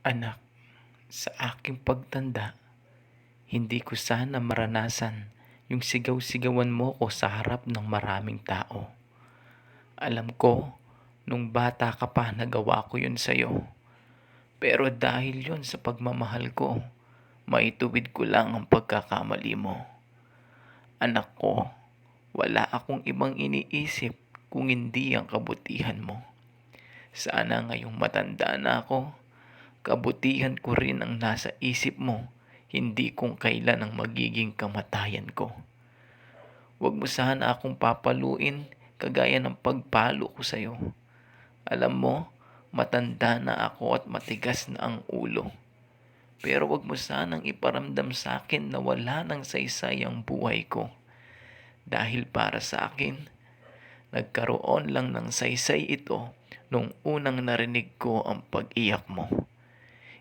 Anak, sa aking pagtanda, hindi ko sana maranasan yung sigaw-sigawan mo ko sa harap ng maraming tao. Alam ko, nung bata ka pa nagawa ko yun sa'yo. Pero dahil yun sa pagmamahal ko, maituwid ko lang ang pagkakamali mo. Anak ko, wala akong ibang iniisip kung hindi ang kabutihan mo. Sana ngayong matanda na ako, kabutihan ko rin ang nasa isip mo, hindi kung kailan ang magiging kamatayan ko. Huwag mo sana akong papaluin kagaya ng pagpalo ko sa'yo. Alam mo, matanda na ako at matigas na ang ulo. Pero huwag mo sanang iparamdam sa akin na wala nang saysay ang buhay ko. Dahil para sa akin, nagkaroon lang ng saysay ito nung unang narinig ko ang pag-iyak mo.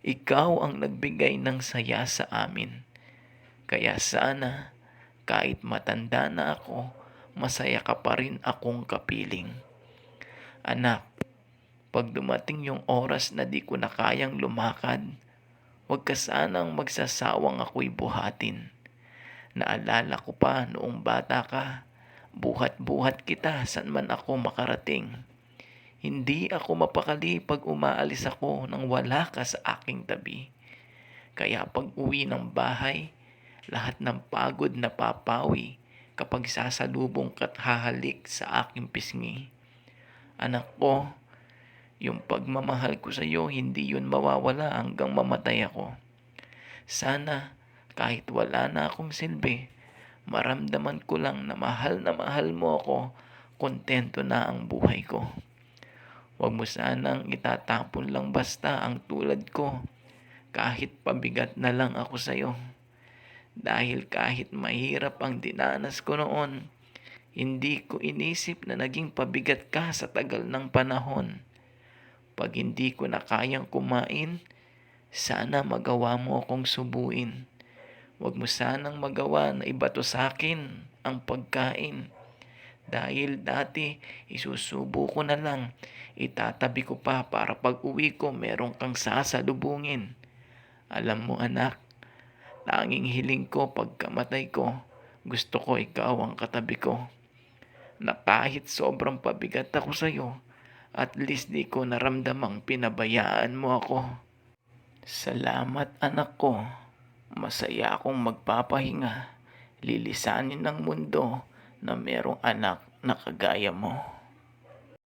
Ikaw ang nagbigay ng saya sa amin. Kaya sana, kahit matanda na ako, masaya ka pa rin akong kapiling. Anak, pag dumating yung oras na di ko na kayang lumakad, huwag ka sanang magsasawang ako'y buhatin. Naalala ko pa noong bata ka, buhat-buhat kita saan man ako makarating. Hindi ako mapakali pag umaalis ako nang wala ka sa aking tabi. Kaya pag uwi ng bahay, lahat ng pagod na papawi kapag sasalubong ka't hahalik sa aking pisngi. Anak ko, yung pagmamahal ko sa iyo hindi yun mawawala hanggang mamatay ako. Sana kahit wala na akong silbi, maramdaman ko lang na mahal mo ako, kontento na ang buhay ko. Huwag mo sanang itatapon lang basta ang tulad ko, kahit pabigat na lang ako sa iyo. Dahil kahit mahirap ang dinanas ko noon, hindi ko inisip na naging pabigat ka sa tagal ng panahon. Pag hindi ko na kayang kumain, sana magawa mo akong subuin. Huwag mo sanang magawa na ibato sa akin ang pagkain. Dahil dati, isusubo ko na lang, itatabi ko pa para pag uwi ko meron kang sasalubungin. Alam mo anak, tanging hiling ko pagkamatay ko, gusto ko ikaw ang katabi ko. Na kahit sobrang pabigat ako sa'yo, at least di ko naramdamang pinabayaan mo ako. Salamat anak ko, masaya akong magpapahinga, lilisanin ng mundo na merong anak na kagaya mo.